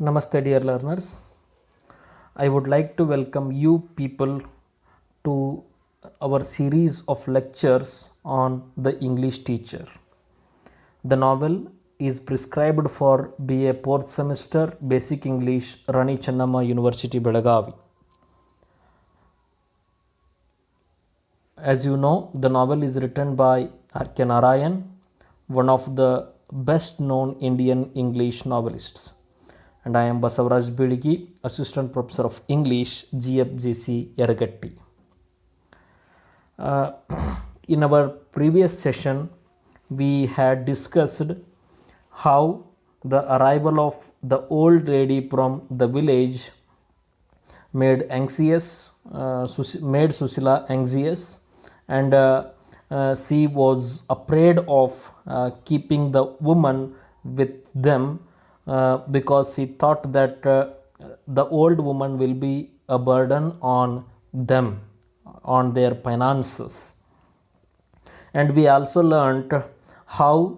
Namaste, dear learners. I would like to welcome you people to our series of lectures on the English teacher. The novel is prescribed for BA 4th semester Basic English, Rani Chennamma University, Belagavi. As you know, the novel is written by R.K. Narayan, one of the best known Indian English novelists. And I am Basavaraj Biligi, Assistant Professor of English, GFGC Yaragatti. In our previous session, we had discussed how the arrival of the old lady from the village made Susila anxious, and she was afraid of keeping the woman with them because she thought that the old woman will be a burden on them, on their finances. And we also learnt how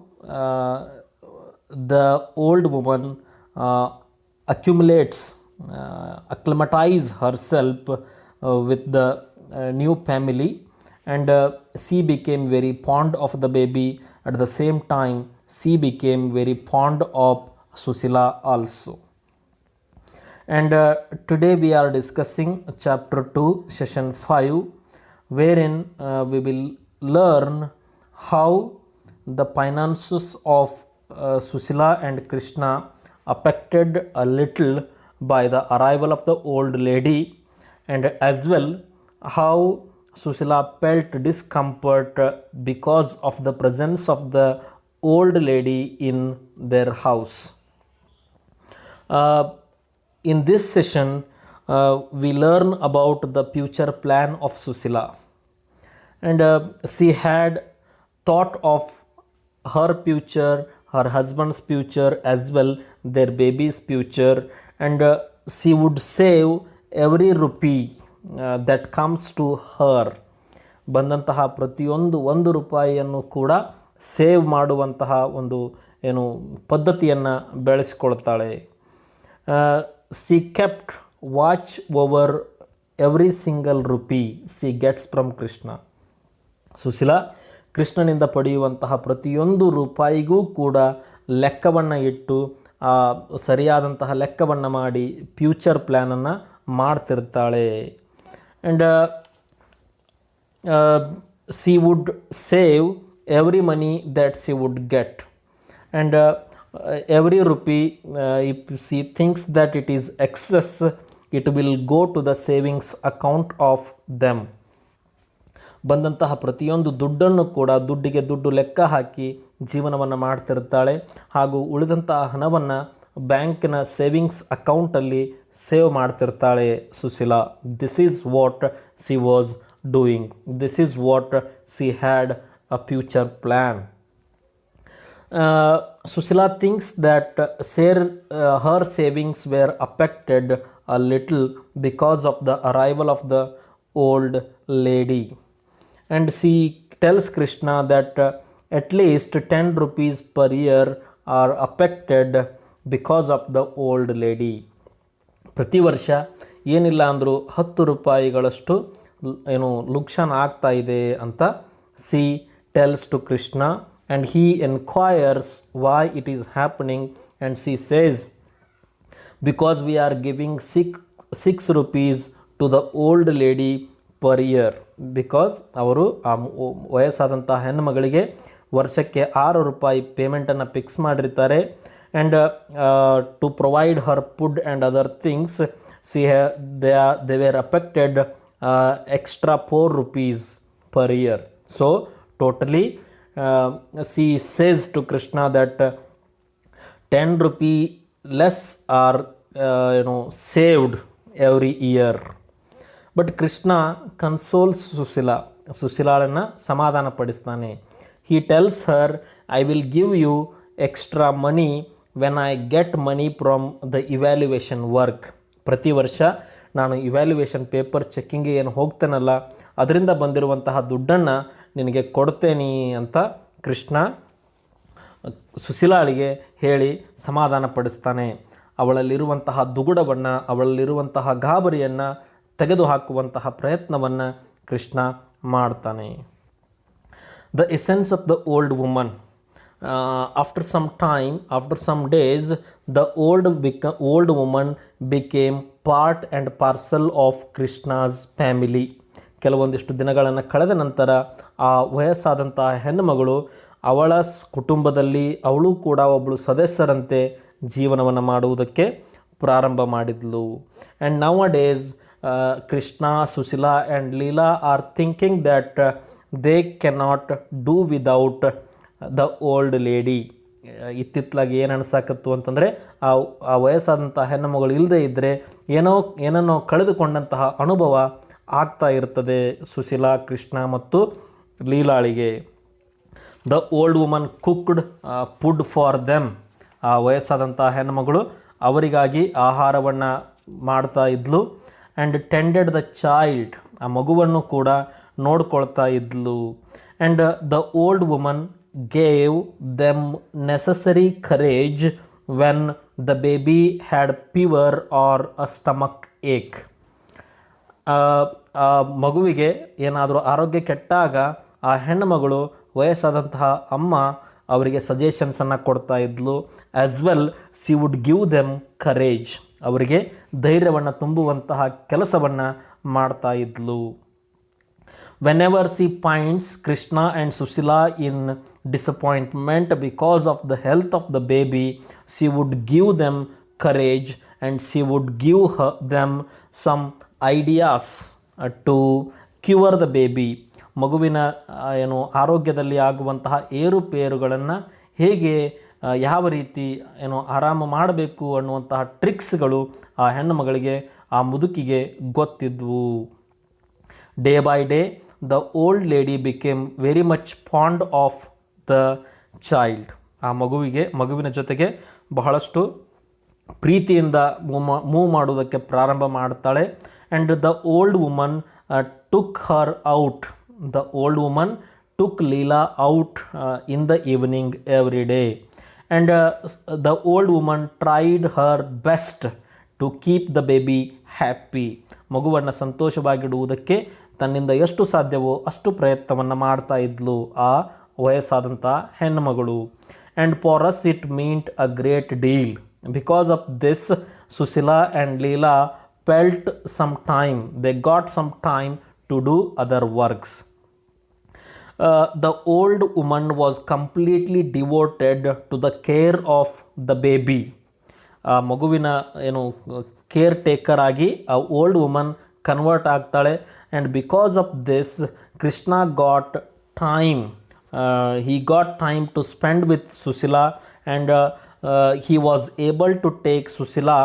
the old woman acclimatize herself with the new family, and she became very fond of the baby. At the same time, she became very fond of Susila also. And today we are discussing chapter 2, session 5, wherein we will learn how the finances of Susila and Krishna affected a little by the arrival of the old lady, and as well how Susila felt discomfort because of the presence of the old lady in their house. In this session, we learn about the future plan of Susila, and she had thought of her future, her husband's future, as well their baby's future, and she would save every rupee that comes to her. ಬಂದಂತಹ ಪ್ರತಿಯೊಂದು ರೂಪಾಯಿಯನ್ನು ಕೂಡ save ಮಾಡುವಂತಹ ಒಂದು ಪದ್ಧತಿಯನ್ನು ಬೆಳೆಸಿಕೊಳ್ತಾಳೆ. She kept watch over every single rupee she gets from Krishna. Sushila ಕೃಷ್ಣನಿಂದ ಪಡೆಯುವಂತಹ ಪ್ರತಿಯೊಂದು ರೂಪಾಯಿಗೂ ಕೂಡ ಲೆಕ್ಕವನ್ನು ಇಟ್ಟು ಸರಿಯಾದಂತಹ ಲೆಕ್ಕವನ್ನು ಮಾಡಿ ಫ್ಯೂಚರ್ ಪ್ಲ್ಯಾನನ್ನು ಮಾಡ್ತಿರ್ತಾಳೆ. And she would save every money that she would get, and every rupee, if she thinks that it is excess, it will go to the savings account of them. ಬಂದಂತಹ ಪ್ರತಿಯೊಂದು ದುಡ್ಡನ್ನು ಕೂಡ ದುಡ್ಡಿಗೆ ದುಡ್ಡು ಲೆಕ್ಕ ಹಾಕಿ ಜೀವನವನ್ನು ಮಾಡ್ತಿರ್ತಾಳೆ, ಹಾಗೂ ಉಳಿದಂತಹ ಹಣವನ್ನು ಬ್ಯಾಂಕಿನ ಸೇವಿಂಗ್ಸ್ ಅಕೌಂಟಲ್ಲಿ ಸೇವ್ ಮಾಡ್ತಿರ್ತಾಳೆ Sushila. This is what she was doing. This is what she had a future plan. Susila thinks that her savings were affected a little because of the arrival of the old lady, and she tells Krishna that at least 10 rupees per year are affected because of the old lady. ಪ್ರತಿ ವರ್ಷ ಏನಿಲ್ಲ ಅಂದರೂ 10 ರೂಪಾಯಿಗಳಷ್ಟು ಲುಕ್ಷನ್ ಆಗ್ತಾ ಇದೆ ಅಂತ she tells to Krishna, and he inquires why it is happening, and she says, because we are giving 6 rupees to the old lady per year, because ಅವರು ವಯಸ್ಸಾದಂಥ ಹೆಣ್ಣುಮಗಳಿಗೆ ವರ್ಷಕ್ಕೆ 6 ರೂಪಾಯಿ ಪೇಮೆಂಟನ್ನು ಫಿಕ್ಸ್ ಮಾಡಿರ್ತಾರೆ. And to provide her food and other things they were affected extra 4 rupees per year. So totally she says to Krishna that 10 rupee less are saved every year. But Krishna consoles ಸುಶೀಲಾಳನ್ನು ಸಮಾಧಾನ ಪಡಿಸ್ತಾನೆ. He tells her, I will give you extra money when I get money from the evaluation work. ಪ್ರತಿ ವರ್ಷ ನಾನು evaluation paper ಚೆಕ್ಕಿಂಗ್ಗೆ ಏನು ಹೋಗ್ತೇನಲ್ಲ, ಅದರಿಂದ ಬಂದಿರುವಂತಹ ದುಡ್ಡನ್ನು ನಿನಗೆ ಕೊಡ್ತೇನೆ ಅಂತ ಕೃಷ್ಣ ಸುಶೀಲಾಳಿಗೆ ಹೇಳಿ ಸಮಾಧಾನ ಪಡಿಸ್ತಾನೆ. ಅವಳಲ್ಲಿರುವಂತಹ ದುಗುಡವನ್ನು, ಅವಳಲ್ಲಿರುವಂತಹ ಗಾಬರಿಯನ್ನು ತೆಗೆದುಹಾಕುವಂತಹ ಪ್ರಯತ್ನವನ್ನು ಕೃಷ್ಣ ಮಾಡ್ತಾನೆ. The essence of the old woman. after some days, the old woman became part and parcel of Krishna's family. ಕೆಲವೊಂದಿಷ್ಟು ದಿನಗಳನ್ನು ಕಳೆದ ನಂತರ ಆ ವಯಸ್ಸಾದಂತಹ ಹೆಣ್ಣುಮಗಳು ಅವಳ ಕುಟುಂಬದಲ್ಲಿ ಅವಳು ಕೂಡ ಒಬ್ಬಳು ಸದಸ್ಯರಂತೆ ಜೀವನವನ್ನು ಮಾಡುವುದಕ್ಕೆ ಪ್ರಾರಂಭ ಮಾಡಿದ್ಲು. And nowadays Krishna, Sushila and Leela are thinking that they cannot do without the old lady. ಇತ್ತಿತ್ತಲಾಗಿ ಏನು ಅನಿಸಾಕತ್ತು ಅಂತಂದರೆ ಆ ವಯಸ್ಸಾದಂಥ ಹೆಣ್ಣುಮಗಳು ಇಲ್ಲದೇ ಇದ್ದರೆ ಏನನ್ನೋ ಕಳೆದುಕೊಂಡಂತಹ ಅನುಭವ ಆಗ್ತಾ ಇರ್ತದೆ ಸುಶೀಲಾ, ಕೃಷ್ಣ ಮತ್ತು ಲೀಲಾಳಿಗೆ. The old woman cooked food for them. ಆ ವಯಸ್ಸಾದಂಥ ಹೆಣ್ಣುಮಗಳು ಅವರಿಗಾಗಿ ಆಹಾರವನ್ನು ಮಾಡ್ತಾ ಇದ್ಲು. And tended the child. ಆ ಮಗುವನ್ನು ಕೂಡ ನೋಡ್ಕೊಳ್ತಾ ಇದ್ಲು. And the old woman gave them necessary courage when the baby had fever or a stomach ache. ಮಗುವಿಗೆ ಏನಾದರೂ ಆರೋಗ್ಯ ಕೆಟ್ಟಾಗ ಆ ಹೆಣ್ಣುಮಗಳು ವಯಸ್ಸಾದಂತಹ ಅಮ್ಮ ಅವರಿಗೆ ಸಜೆಷನ್ಸನ್ನು ಕೊಡ್ತಾ ಇದ್ಲು. As well C wood give them courage. ಅವರಿಗೆ ಧೈರ್ಯವನ್ನು ತುಂಬುವಂತಹ ಕೆಲಸವನ್ನು ಮಾಡ್ತಾ ಇದ್ಲು. whenever she finds Krishna and Sushila in disappointment because of the health of the baby, she would give them courage and she would give them some ideas to cure the baby. ಮಗುವಿನ ಆರೋಗ್ಯದಲ್ಲಿ ಆಗುವಂತಹ ಏರುಪೇರುಗಳನ್ನು ಹೇಗೆ ಯಾವ ರೀತಿ ಆರಾಮ ಮಾಡಬೇಕು ಅನ್ನುವಂತಹ ಟ್ರಿಕ್ಸ್ಗಳು ಆ ಹೆಣ್ಣು ಮಗಳಿಗೆ, ಆ ಮುದುಕಿಗೆ ಗೊತ್ತಿದ್ವು. Day by day the old lady became very much fond of the child. ಆ ಮಗುವಿನ ಜೊತೆಗೆ ಬಹಳಷ್ಟು ಪ್ರೀತಿಯಿಂದ ಮೂವ್ ಮಾಡುವುದಕ್ಕೆ ಪ್ರಾರಂಭ ಮಾಡ್ತಾಳೆ. And the old woman took her out. The old woman took Leela out in the evening every day. And the old woman tried her best to keep the baby happy. ಮಗುವನ್ನು ಸಂತೋಷವಾಗಿಡುವುದಕ್ಕೆ ತನ್ನಿಂದ ಎಷ್ಟು ಸಾಧ್ಯವೋ ಅಷ್ಟು ಪ್ರಯತ್ನವನ್ನು ಮಾಡ್ತಾ ಇದ್ಲು ಆ ವಯಸ್ಸಾದಂಥ ಹೆಣ್ಣುಮಗಳು. And for us it meant a great deal. Because of this Sushila and Leela felt some time, they got some time to do other works. The old woman was completely devoted to the care of the baby. ಆ ಮಗುವಿನ caretaker ಆಗಿ ಆ old woman convert ಆಗ್ತಾಳೆ. And because of this, Krishna got time. He got time to spend with Sushila, and he was able to take Sushila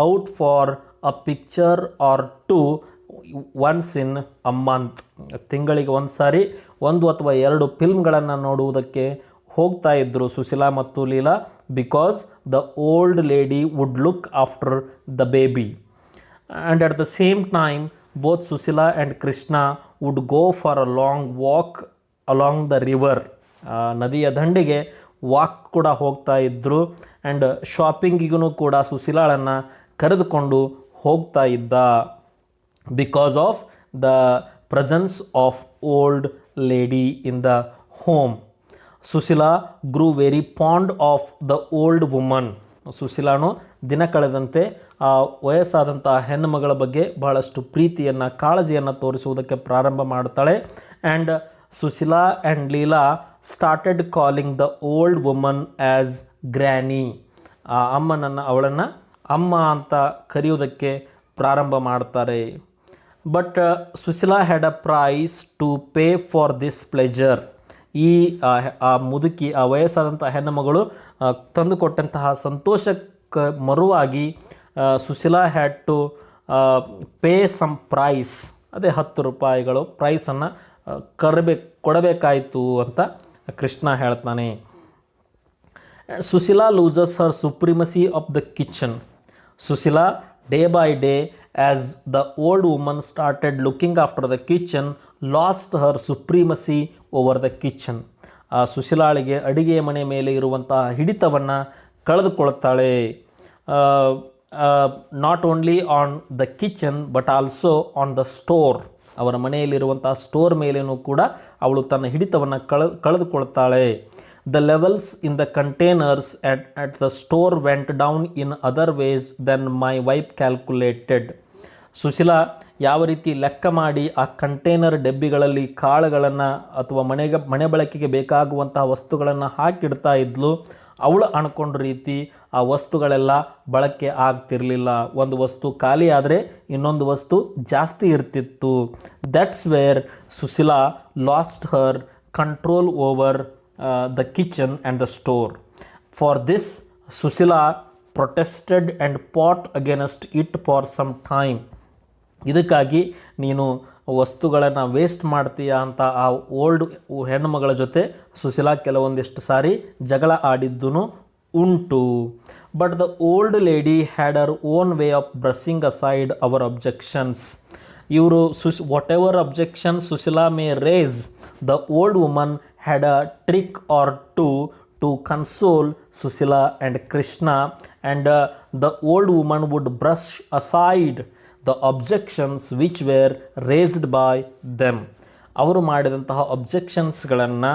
out for a picture or two once in a month. ತಿಂಗಳಿಗೆ ಒಂದು ಸಾರಿ 1 ಅಥವಾ 2 ಫಿಲ್ಮ್ಗಳನ್ನು ನೋಡುವುದಕ್ಕೆ ಹೋಗ್ತಾ ಇದ್ದರು ಸುಶೀಲಾ ಮತ್ತು Leela. Because the old lady would look after the baby. And at the same time both Sushila and Krishna would go for a long walk along the river. ನದಿಯ ದಂಡೆಗೆ walk ಕೂಡ ಹೋಗ್ತಾ ಇದ್ದರು. ಆ್ಯಂಡ್ ಶಾಪಿಂಗಿಗೂ ಕೂಡ ಸುಶೀಲಾಳನ್ನು ಕರೆದುಕೊಂಡು ಹೋಗ್ತಾ ಇದ್ದ. Because of the presence of old lady in the home. Sushila grew very fond of the old woman. ಸುಶೀಲಾನು ದಿನ ಕಳೆದಂತೆ ಆ ವಯಸ್ಸಾದಂಥ ಹೆಣ್ಣುಮಗಳ ಬಗ್ಗೆ ಬಹಳಷ್ಟು ಪ್ರೀತಿಯನ್ನು, ಕಾಳಜಿಯನ್ನು ತೋರಿಸುವುದಕ್ಕೆ ಪ್ರಾರಂಭ ಮಾಡ್ತಾಳೆ. And Sushila and Leela started calling the old woman as granny. ಆ ಅವಳನ್ನು ಅಮ್ಮ ಅಂತ ಕರೆಯುವುದಕ್ಕೆ ಪ್ರಾರಂಭ ಮಾಡ್ತಾರೆ. But Sushila had a price to pay for this pleasure. ಆ ಮುದುಕಿ, ಆ ವಯಸ್ಸಾದಂಥ ಹೆಣ್ಣುಮಗಳು ತಂದುಕೊಟ್ಟಂತಹ ಸಂತೋಷಕ್ಕೆ ಮರುವಾಗಿ Sushila had to pay some price. ಅದೇ 10 ರೂಪಾಯಿಗಳು ಪ್ರೈಸನ್ನು ಕೊಡಬೇಕಾಯಿತು ಅಂತ ಕೃಷ್ಣ ಹೇಳ್ತಾನೆ. Sushila loses her supremacy of the kitchen. Sushila day by day as the old woman started looking after the kitchen lost her supremacy over the kitchen. ಆ ಸುಶೀಲಾಳಿಗೆ ಅಡಿಗೆಯ ಮನೆ ಮೇಲೆ ಇರುವಂತಹ ಹಿಡಿತವನ್ನು ಕಳೆದುಕೊಳ್ತಾಳೆ. Not only on the kitchen but also on the store. ಅವರ ಮನೆಯಲ್ಲಿರುವಂಥ ಸ್ಟೋರ್ ಮೇಲೇನೂ ಕೂಡ ಅವಳು ತನ್ನ ಹಿಡಿತವನ್ನು ಕಳೆದುಕೊಳ್ತಾಳೆ. The levels in the containers at the store went down in other ways than my wife calculated. Sushila ಯಾವ ರೀತಿ ಲೆಕ್ಕ ಮಾಡಿ ಆ ಕಂಟೈನರ್ ಡಬ್ಬಿಗಳಲ್ಲಿ ಕಾಳುಗಳನ್ನು ಅಥವಾ ಮನೆ ಬಳಕೆಗೆ ಬೇಕಾಗುವಂತಹ ವಸ್ತುಗಳನ್ನು ಹಾಕಿಡ್ತಾ ಇದ್ಲು, ಅವಳು ಅನ್ಕೊಂಡ ರೀತಿ ಆ ವಸ್ತುಗಳೆಲ್ಲ ಬಳಕೆ ಆಗ್ತಿರಲಿಲ್ಲ. ಒಂದು ವಸ್ತು ಖಾಲಿ ಆದರೆ ಇನ್ನೊಂದು ವಸ್ತು ಜಾಸ್ತಿ ಇರ್ತಿತ್ತು. That's where Sushila last Har control over the kitchen and the store. For this, Sushila protested and fought against it for some time. ಇದಕ್ಕಾಗಿ ನೀನು ವಸ್ತುಗಳನ್ನು ವೇಸ್ಟ್ ಮಾಡ್ತೀಯಾ ಅಂತ ಆ ಓಲ್ಡ್ ಹೆಣ್ಣುಮಗಳ ಜೊತೆ ಸುಶೀಲಾ ಕೆಲವೊಂದಿಷ್ಟು ಸಾರಿ ಜಗಳ ಆಡಿದ್ದೂ ಉಂಟು. But the old lady had her own way of brushing aside our objections. ಇವರು whatever objection Sushila may raise, the old woman had a trick or two to console Sushila and Krishna, and the old woman would brush aside the objections which were raised by them. ಅವರು ಮಾಡಿದಂತಹ ಅಬ್ಜೆಕ್ಷನ್ಸ್ಗಳನ್ನು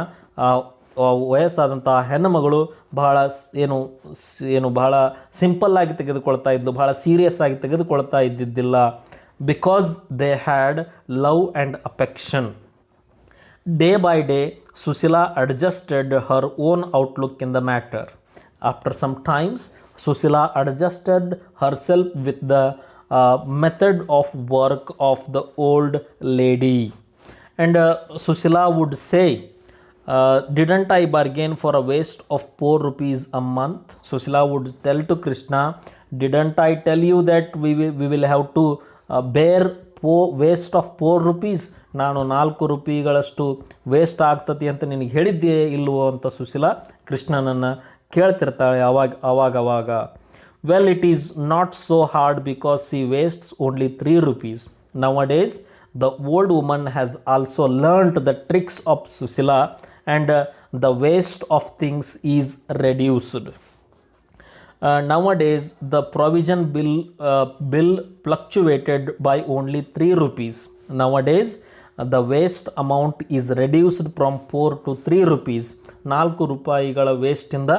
ವಯಸ್ಸಾದಂತಹ ಹೆಣ್ಣುಮಗಳು ಬಹಳ ಸಿಂಪಲ್ಲಾಗಿ ತೆಗೆದುಕೊಳ್ತಾ ಇದ್ಲು, ಬಹಳ serious ಆಗಿ ತೆಗೆದುಕೊಳ್ತಾ ಇದ್ದಿದ್ದಿಲ್ಲ. Because they had love and affection. Day by day, Sushila adjusted her own outlook in the matter. After some times, Sushila adjusted herself with the method of work of the old lady. And Sushila would say, didn't I bargain for a waste of 4 rupees a month? Sushila would tell to Krishna, didn't I tell you that we will have to bear waste of 4 rupees? ನಾನು 4 ರೂಪಾಯಿಗಳಷ್ಟು waste ಆಗ್ತತಿ ಅಂತ ನಿನಗೆ ಹೇಳಿದ್ದೇ ಇಲ್ವೋ ಅಂತ ಸುಶೀಲಾ ಕೃಷ್ಣನನ್ನು ಕೇಳ್ತಿರ್ತಾಳೆ ಅವಾಗ. Well, it is not so hard because she wastes only 3 rupees. Nowadays the old woman has also learned the tricks of Sushila and the waste of things is reduced. Nowadays, the provision bill fluctuated by only 3 rupees. Nowadays, the waste amount is reduced from 4 to 3 rupees. 4 ರೂಪಾಯಿಗಳ ವೇಸ್ಟಿಂದ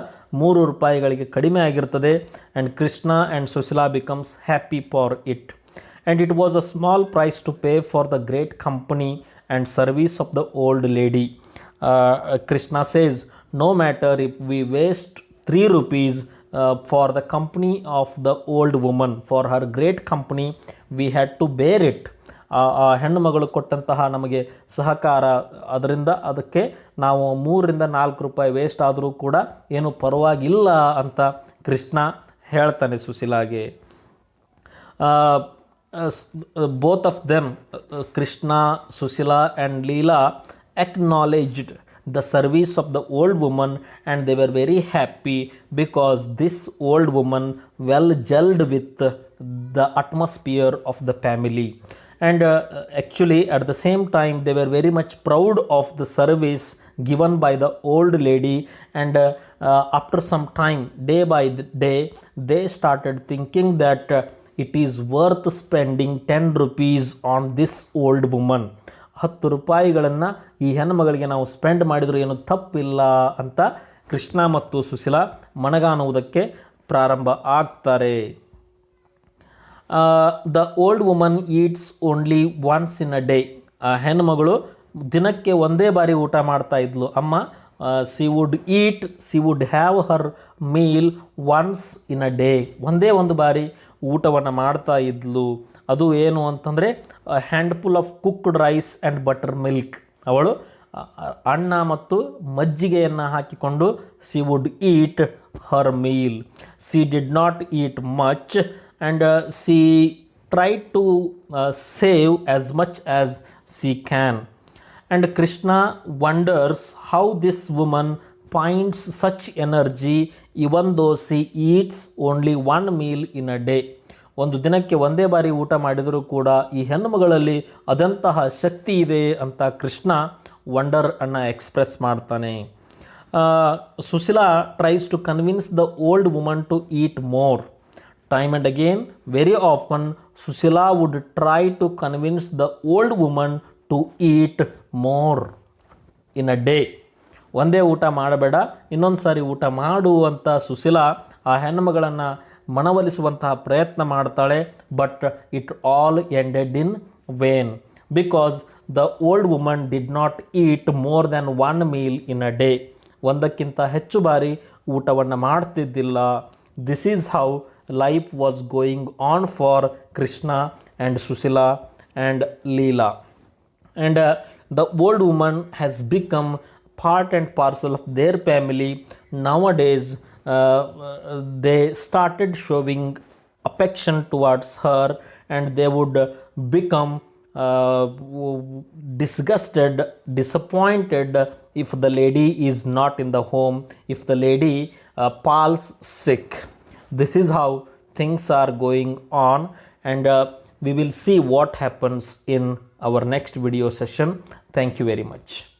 3 ರೂಪಾಯಿಗಳಿಗೆ ಕಡಿಮೆ ಆಗಿರ್ತದೆ. And Krishna and Sushila becomes happy for it. And it was a small price to pay for the great company and service of the old lady. Krishna says, no matter if we waste 3 rupees for the company of the old woman, for her great company we had to bear it. ಆ ಹೆಣ್ಣು ಮಗಳು ಕೊಟ್ಟಂತಹ ನಮಗೆ ಸಹಕಾರ, ಅದಕ್ಕೆ ನಾವು 3-4 ರೂಪಾಯಿ waste ಆದರೂ ಕೂಡ ಏನು ಪರವಾಗಿಲ್ಲ ಅಂತ ಕೃಷ್ಣ ಹೇಳ್ತಾನೆ ಸುಶೀಲಾಗೆ. Both of them, Krishna, Sushila and Leela acknowledged the service of the old woman, and they were very happy because this old woman well gelled with the atmosphere of the family. And actually at the same time they were very much proud of the service given by the old lady. And after some time, day by day, they started thinking that it is worth spending 10 rupees on this old woman. 10 ರೂಪಾಯಿಗಳನ್ನು ಈ ಹೆಣ್ಣುಮಗಳಿಗೆ ನಾವು spend ಮಾಡಿದರೂ ಏನು ತಪ್ಪಿಲ್ಲ ಅಂತ ಕೃಷ್ಣ ಮತ್ತು ಸುಶೀಲಾ ಮನಗಾಣುವುದಕ್ಕೆ ಪ್ರಾರಂಭ ಆಗ್ತಾರೆ. The old woman eats only once in a day. ಆ ಹೆಣ್ಣುಮಗಳು ದಿನಕ್ಕೆ ಒಂದೇ ಬಾರಿ ಊಟ ಮಾಡ್ತಾ ಇದ್ಲು. ಅಮ್ಮ, she would have her meal once in a day. ಒಂದೇ ಒಂದು ಬಾರಿ ಊಟವನ್ನು ಮಾಡ್ತಾ ಇದ್ಲು. ಅದು ಏನು ಅಂತಂದರೆ handful of cooked rice and butter milk. ಅವಳು ಅನ್ನ ಮತ್ತು ಮಜ್ಜಿಗೆಯನ್ನು ಹಾಕಿಕೊಂಡು she would eat her meal. She did not eat much and she try to save as much as C can. And Krishna wonders how this woman finds such energy even though she eats only 1 meal in a day. ಒಂದು ದಿನಕ್ಕೆ ಒಂದೇ ಬಾರಿ ಊಟ ಮಾಡಿದರೂ ಕೂಡ ಈ ಹೆಣ್ಣುಮಗಳಲ್ಲಿ ಅದಂತಹ ಶಕ್ತಿ ಇದೆ ಅಂತ ಕೃಷ್ಣ ವಂಡರ್ ಅನ್ನು ಎಕ್ಸ್ಪ್ರೆಸ್ ಮಾಡ್ತಾನೆ. Sushila tries to convince the old woman to eat more. Time and again, very often, Susila would try to convince the old woman to eat more in a day. ಒಂದೇ ಊಟ ಮಾಡಬೇಡ, ಇನ್ನೊಂದು ಸಾರಿ ಊಟ ಮಾಡು ಅಂತ ಸುಶೀಲಾ ಆ ಹೆಣ್ಣುಮಗಳನ್ನು ಮನವೊಲಿಸುವಂತಹ ಪ್ರಯತ್ನ ಮಾಡ್ತಾಳೆ. But it all ended in vain because the old woman did not eat more than one meal in a day. ಒಂದಕ್ಕಿಂತ ಹೆಚ್ಚು ಬಾರಿ ಊಟವನ್ನು ಮಾಡ್ತಿದ್ದಿಲ್ಲ. This is how life was going on for Krishna and Sushila and Leela. And the old woman has become part and parcel of their family. Nowadays they started showing affection towards her, and they would become disgusted, disappointed if the lady is not in the home, if the lady falls sick. This is how things are going on, and we will see what happens in our next video session. Thank you very much.